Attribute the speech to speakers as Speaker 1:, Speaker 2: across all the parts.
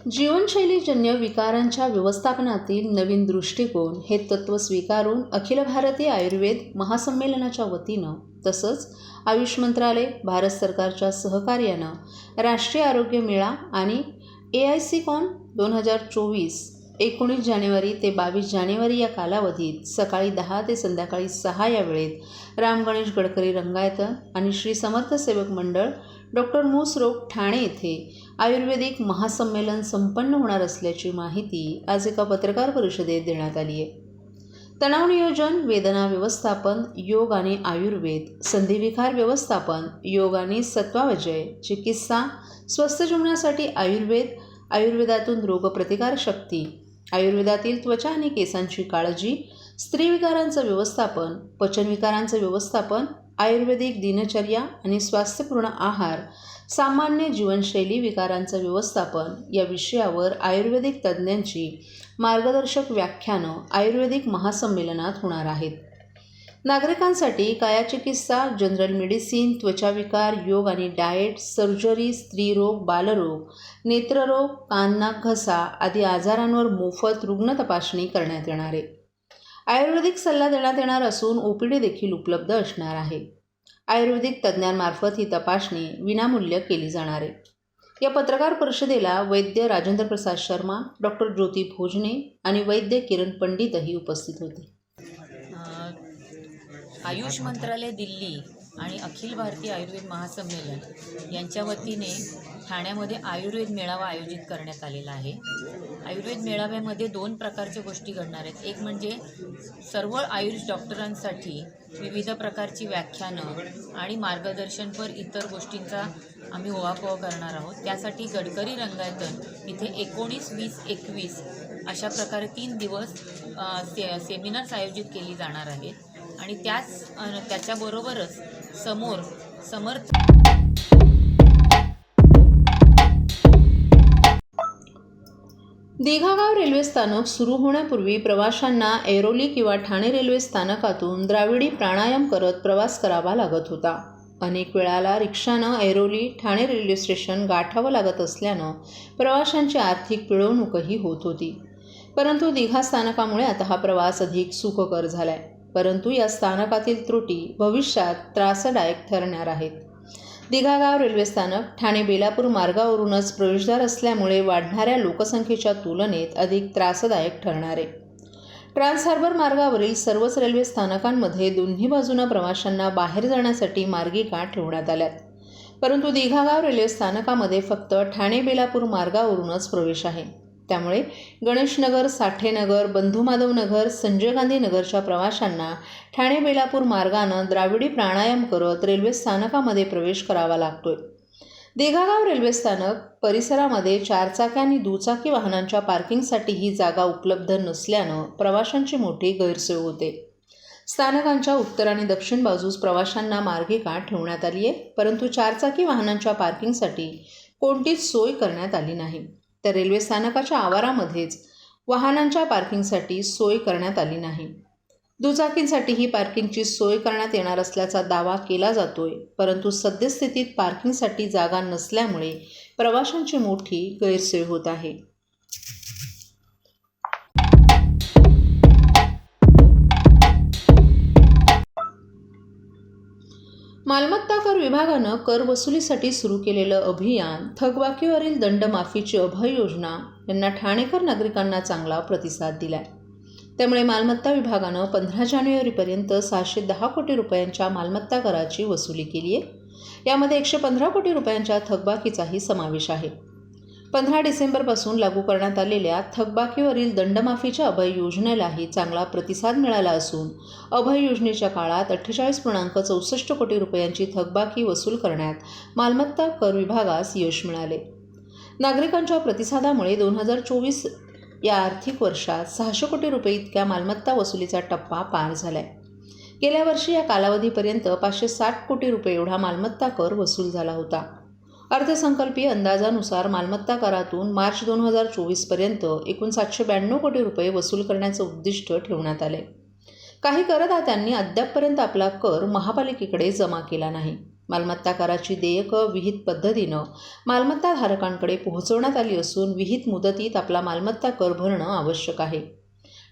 Speaker 1: जीवनशैलीजन्य विकारांच्या व्यवस्थापनातील नवीन दृष्टिकोन हे तत्त्व स्वीकारून अखिल भारतीय आयुर्वेद महासंमेलनाच्या वतीनं तसंच आयुष मंत्रालय, भारत सरकारच्या सहकार्यानं राष्ट्रीय आरोग्य मेळा आणि AICCON 2024 19 जानेवारी ते 22 जानेवारी या कालावधीत सकाळी 10 ते संध्याकाळी 6 या वेळेत राम गणेश गडकरी रंगायतन आणि श्री समर्थ सेवक मंडळ डॉक्टर मूस रोड ठाणे येथे आयुर्वेदिक महासंमेलन संपन्न होणार असल्याची माहिती आज एका पत्रकार परिषदेत देण्यात आली आहे. तणाव नियोजन, वेदना व्यवस्थापन, योग आणि आयुर्वेद, संधिविकार व्यवस्थापन, योग आणि सत्वावजय, चिकित्सा, स्वस्थ जीवनासाठी आयुर्वेद, आयुर्वेदातून रोगप्रतिकारशक्ती, आयुर्वेदातील त्वचा आणि केसांची काळजी, स्त्रीविकारांचं व्यवस्थापन, पचनविकारांचं व्यवस्थापन, आयुर्वेदिक दिनचर्या आणि स्वास्थ्यपूर्ण आहार, सामान्य जीवनशैली विकारांचं व्यवस्थापन या विषयावर आयुर्वेदिक तज्ज्ञांची मार्गदर्शक व्याख्यानं आयुर्वेदिक महासंमेलनात होणार आहेत. नागरिकांसाठी कायाचिकित्सा, जनरल मेडिसिन, त्वचाविकार, योग आणि डाएट, सर्जरी, स्त्रीरोग, बालरोग, नेत्ररोग, कान, नाक, घसा आदी आजारांवर मोफत रुग्ण तपासणी करण्यात येणार आहे. आयुर्वेदिक सल्ला देण्यात येणार असून OPD देखील उपलब्ध असणार आहे. आयुर्वेदिक तज्ज्ञांमार्फत ही तपासणी विनामूल्य केली जाणार आहे. या पत्रकार परिषदेला वैद्य राजेंद्र प्रसाद शर्मा, डॉक्टर ज्योती भोजने आणि वैद्य किरण पंडितही उपस्थित होते.
Speaker 2: आयुष मंत्रालय दिल्ली आणि अखिल भारतीय आयुर्वेद महासंमेलन यांच्या वतीने ठाण्यामध्ये आयुर्वेद मेळावा आयोजित करण्यात आलेला आहे. आयुर्वेद मेळाव्यामध्ये 2 प्रकारच्या गोष्टी घडणार आहेत. एक म्हणजे सर्व आयुष डॉक्टरांसाठी विविध प्रकारची व्याख्यानं आणि मार्गदर्शनपर इतर गोष्टींचा आम्ही ओवापोवा करणार आहोत. त्यासाठी गडकरी रंगायतन इथे 19, 20, 21 अशा प्रकारे 3 दिवस सेमिनार्स आयोजित केली जाणार आहेत आणि त्याच्याबरोबरच समर्थ
Speaker 1: दिघागाव रेल्वे स्थानक सुरू होण्यापूर्वी प्रवाशांना ऐरोली किंवा ठाणे रेल्वे स्थानकातून द्राविडी प्राणायाम करत प्रवास करावा लागत होता. अनेक वेळाला रिक्षानं ऐरोली, ठाणे रेल्वे स्टेशन गाठावं लागत असल्यानं प्रवाशांची आर्थिक पिळवणूकही होत होती. परंतु दिघा स्थानकामुळे आता हा प्रवास अधिक सुखकर झालाय. परंतु या स्थानकातील त्रुटी भविष्यात त्रासदायक ठरणार आहेत. दिघागाव रेल्वे स्थानक ठाणे बेलापूर मार्गावरूनच प्रवेशद्वार असल्यामुळे वाढणाऱ्या लोकसंख्येच्या तुलनेत अधिक त्रासदायक ठरणार आहे. ट्रान्स हार्बर मार्गावरील सर्वच रेल्वे स्थानकांमध्ये दोन्ही बाजूनं प्रवाशांना बाहेर जाण्यासाठी मार्गिका ठेवण्यात आल्यात. परंतु दिघागाव रेल्वे स्थानकामध्ये फक्त ठाणे बेलापूर मार्गावरूनच प्रवेश आहे. त्यामुळे गणेशनगर, साठेनगर, बंधुमाधव नगर, संजय गांधी नगरच्या प्रवाशांना ठाणे बेलापूर मार्गानं द्राविडी प्राणायाम करत रेल्वे स्थानकामध्ये प्रवेश करावा लागतोय. दिघागाव रेल्वे स्थानक परिसरामध्ये 4 चाकी आणि दुचाकी वाहनांच्या पार्किंगसाठी ही जागा उपलब्ध नसल्यानं प्रवाशांची मोठी गैरसोय होते. स्थानकांच्या उत्तर आणि दक्षिण बाजूस प्रवाशांना मार्गिका ठेवण्यात आली आहे, परंतु 4 चाकी वाहनांच्या पार्किंगसाठी कोणतीच सोय करण्यात आली नाही. तर रेल्वे स्थानकाच्या आवारामध्येच वाहनांच्या पार्किंगसाठी सोय करण्यात आली नाही. दुचाकींसाठी ही पार्किंगची सोय करण्यात येणार असल्याचा दावा केला जातोय, परंतु सद्यस्थितीत पार्किंगसाठी जागा नसल्यामुळे प्रवाशांची मोठी गैरसोय होत आहे. मालमत्ता कर विभागानं कर वसुलीसाठी सुरू केलेलं अभियान थकबाकीवरील दंडमाफीची अभय योजना यांना ठाणेकर नागरिकांना चांगला प्रतिसाद दिलाय. त्यामुळे मालमत्ता विभागानं 15 जानेवारीपर्यंत 610 कोटी रुपयांच्या मालमत्ता कराची वसुली केली आहे. यामध्ये 115 कोटी रुपयांच्या थकबाकीचाही समावेश आहे. 15 डिसेंबरपासून लागू करण्यात आलेल्या थकबाकीवरील दंडमाफीच्या अभय योजनेलाही चांगला प्रतिसाद मिळाला असून अभय योजनेच्या काळात 48.64 कोटी रुपयांची थकबाकी वसूल करण्यात मालमत्ता कर विभागास यश मिळाले. नागरिकांच्या प्रतिसादामुळे 2024 या आर्थिक वर्षात 600 कोटी रुपये इतक्या मालमत्ता वसुलीचा टप्पा पार झालाय. गेल्या वर्षी या कालावधीपर्यंत 560 कोटी रुपये एवढा मालमत्ता कर वसूल झाला होता. अर्थसंकल्पीय अंदाजानुसार मालमत्ता करातून मार्च 2024पर्यंत एकूण 792 कोटी रुपये वसूल करण्याचं उद्दिष्ट ठेवण्यात आले. काही करदात्यांनी अद्यापपर्यंत आपला कर महापालिकेकडे जमा केला नाही. मालमत्ता कराची देयकं विहित पद्धतीनं मालमत्ताधारकांकडे पोहोचवण्यात आली असून विहित मुदतीत आपला मालमत्ता कर भरणं आवश्यक आहे.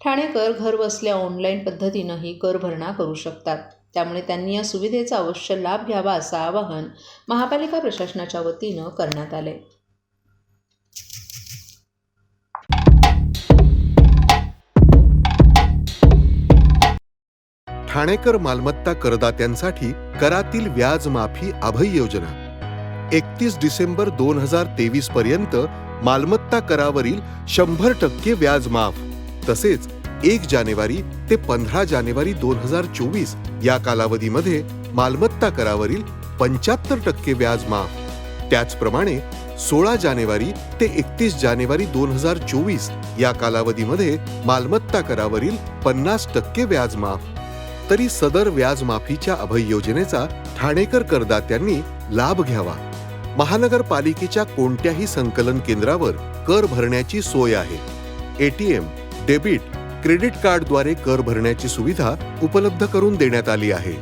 Speaker 1: ठाणेकर घरबसल्या ऑनलाईन पद्धतीनंही कर भरणा करू शकतात. त्यामुळे त्यांनी या सुविधेचा अवश्य लाभ घ्यावा असं आवाहन महापालिका प्रशासनाच्या वतीनं करण्यात आले.
Speaker 3: ठाणेकर मालमत्ता करदात्यांसाठी करातील व्याज माफी अभय योजना 31 डिसेंबर 2023 पर्यंत मालमत्ता करावरील 100% व्याज माफ. तसेच 1 जानेवारी ते 15 जानेवारी 2024 या कालावधीमध्ये मालमत्ता करावरील 75% व्याज माफ. त्याचप्रमाणे 16 जानेवारी ते 31 जानेवारी 2024 या कालावधीमध्ये मालमत्ता करावरील 50% व्याज माफ. तरी सदर व्याज माफीच्या अभय योजनेचा ठाणेकर करदात्यांनी लाभ घ्यावा. महानगरपालिकेच्या कोणत्याही संकलन केंद्रावर कर भरण्याची सोय आहे. ATM, डेबिट, क्रेडिट कार्डद्वारे कर भरण्याची सुविधा उपलब्ध करून देण्यात आली आहे.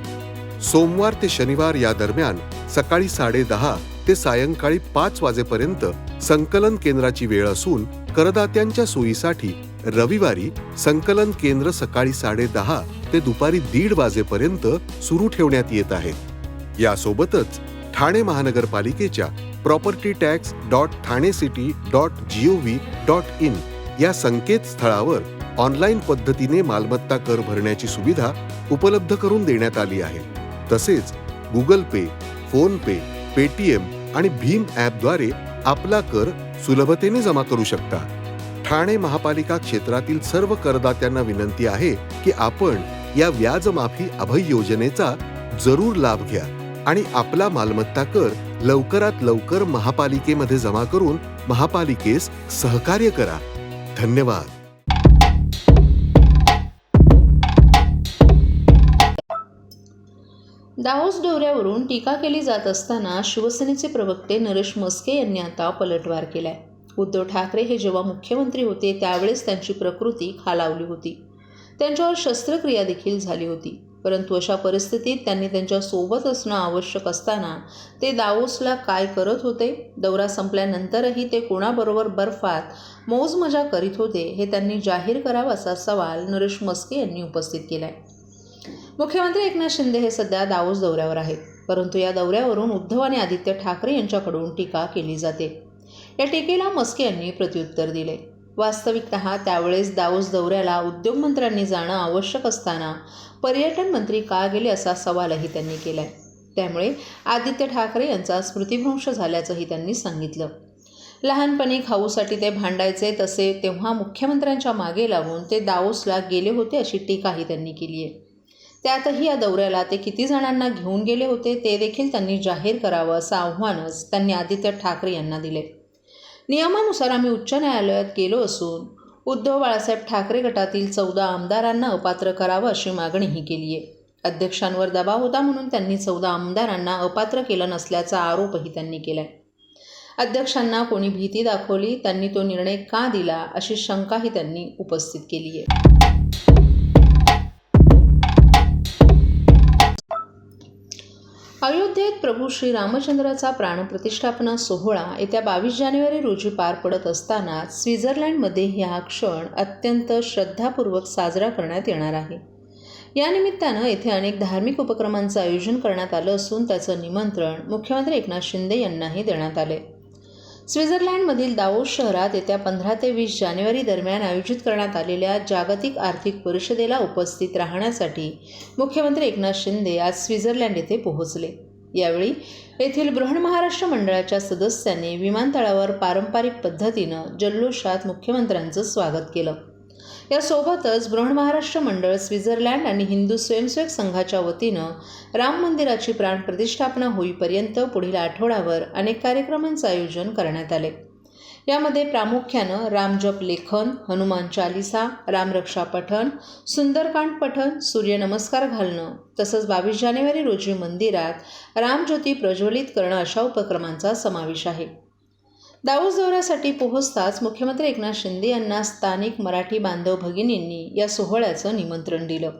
Speaker 3: सोमवार ते शनिवार या दरम्यान सकाळी 10:30 ते सायंकाळी 5 वाजेपर्यंत संकलन केंद्राची वेळ असून करदात्यांच्या सोयीसाठी रविवारी संकलन केंद्र सकाळी 10:30 ते दुपारी 1:30 वाजेपर्यंत सुरू ठेवण्यात येत आहे. यासोबतच ठाणे महानगरपालिकेच्या propertytax.thanecity.gov.in या संकेतस्थळावर ऑनलाईन पद्धतीने मालमत्ता कर भरण्याची सुविधा उपलब्ध करून देण्यात आली आहे. तसेच गुगल पे, फोन पे, पेटीएम आणि भीम ॲपद्वारे आपला कर सुलभतेने जमा करू शकता. ठाणे महापालिका क्षेत्रातील सर्व करदात्यांना विनंती आहे की आपण या व्याज माफी अभय योजनेचा जरूर लाभ घ्या आणि आपला मालमत्ता कर लवकरात लवकर महापालिकेमध्ये जमा करून महापालिकेस सहकार्य करा. धन्यवाद.
Speaker 1: दाऊस दौऱ्यावरून टीका केली जात असताना शिवसेनेचे प्रवक्ते नरेश मस्के यांनी आता पलटवार केलाय. उद्धव ठाकरे हे जेव्हा मुख्यमंत्री होते त्यावेळेस त्यांची प्रकृती खालावली होती. त्यांच्यावर शस्त्रक्रिया देखील झाली होती. परंतु अशा परिस्थितीत त्यांनी त्यांच्या सोबत असणं आवश्यक असताना ते दावोसला काय करत होते, दौरा संपल्यानंतरही ते कोणाबरोबर बर्फात मौज मजा करीत होते हे त्यांनी जाहीर करावं असा सवाल नरेश मस्के यांनी उपस्थित केलाय. मुख्यमंत्री एकनाथ शिंदे हे सध्या दावोस दौऱ्यावर आहेत. परंतु या दौऱ्यावरून उद्धव आणि आदित्य ठाकरे यांच्याकडून टीका केली जाते. या टीकेला मस्के यांनी प्रत्युत्तर दिले. वास्तविकतः त्यावेळेस दावोस दौऱ्याला उद्योगमंत्र्यांनी जाणं आवश्यक असताना पर्यटन मंत्री का गेले असा सवालही त्यांनी केलाय. त्यामुळे आदित्य ठाकरे यांचा स्मृतिभ्रंश झाल्याचंही त्यांनी सांगितलं. लहानपणी खाऊसाठी ते भांडायचे तसे तेव्हा मुख्यमंत्र्यांच्या मागे लागून ते दावोसला गेले होते अशी टीकाही त्यांनी केली आहे. त्यातही या दौऱ्याला ते किती जणांना घेऊन गेले होते ते देखील त्यांनी जाहीर करावं असं आव्हानच त्यांनी आदित्य ठाकरे यांना दिले. नियमानुसार आम्ही उच्च न्यायालयात गेलो असून उद्धव बाळासाहेब ठाकरे गटातील 14 आमदारांना अपात्र करावं अशी मागणीही केली आहे. अध्यक्षांवर दबाव होता म्हणून त्यांनी 14 आमदारांना अपात्र केलं नसल्याचा आरोपही त्यांनी केलाय. अध्यक्षांना कोणी भीती दाखवली, त्यांनी तो निर्णय का दिला अशी शंकाही त्यांनी उपस्थित केली आहे. अयोध्येत प्रभू श्री रामचंद्राचा प्राणप्रतिष्ठापना सोहळा येत्या 22 जानेवारी रोजी पार पडत असताना स्वित्झर्लंडमध्ये हा क्षण अत्यंत श्रद्धापूर्वक साजरा करण्यात येणार आहे. या निमित्तानं येथे अनेक धार्मिक उपक्रमांचं आयोजन करण्यात आलं असून त्याचं निमंत्रण मुख्यमंत्री एकनाथ शिंदे यांनाही देण्यात आले. स्वित्झर्लंडमधील दावोस शहरात येत्या 15 ते 20 जानेवारी दरम्यान आयोजित करण्यात आलेल्या जागतिक आर्थिक परिषदेला उपस्थित राहण्यासाठी मुख्यमंत्री एकनाथ शिंदे आज स्वित्झर्लंड येथे पोहोचले. यावेळी येथील बृहन्महाराष्ट्र मंडळाच्या सदस्यांनी विमानतळावर पारंपरिक पद्धतीनं जल्लोषात मुख्यमंत्र्यांचं स्वागत केलं. यासोबतच बृहन्महाराष्ट्र मंडळ स्वित्झर्लंड आणि हिंदू स्वयंसेवक संघाच्या वतीनं राम मंदिराची प्राणप्रतिष्ठापना होईपर्यंत पुढील आठवड्यावर अनेक कार्यक्रमांचं आयोजन करण्यात आले. यामध्ये प्रामुख्यानं रामजप लेखन, हनुमान चालिसा, रामरक्षा पठण, सुंदरकांड पठण, सूर्यनमस्कार घालणं तसंच 22 जानेवारी रोजी मंदिरात रामज्योती प्रज्वलित करणं अशा उपक्रमांचा समावेश आहे. दावोस दौऱ्यासाठी पोहोचताच मुख्यमंत्री एकनाथ शिंदे यांना स्थानिक मराठी बांधव भगिनींनी या सोहळ्याचं निमंत्रण दिलं.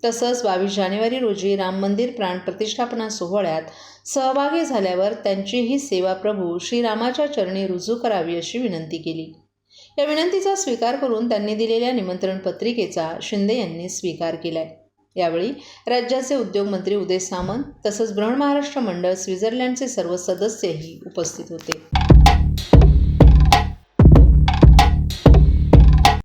Speaker 1: तसंच 22 जानेवारी रोजी राम मंदिर प्राण प्रतिष्ठापना सोहळ्यात सहभागी झाल्यावर त्यांचीही सेवा प्रभू श्रीरामाच्या चरणी रुजू करावी अशी विनंती केली. या विनंतीचा स्वीकार करून त्यांनी दिलेल्या निमंत्रण पत्रिकेचा शिंदे यांनी स्वीकार केलाय. यावेळी राज्याचे उद्योगमंत्री उदय सामंत तसंच बृहन्महाराष्ट्र मंडळ स्वित्झर्लंडचे सर्व सदस्यही उपस्थित होते.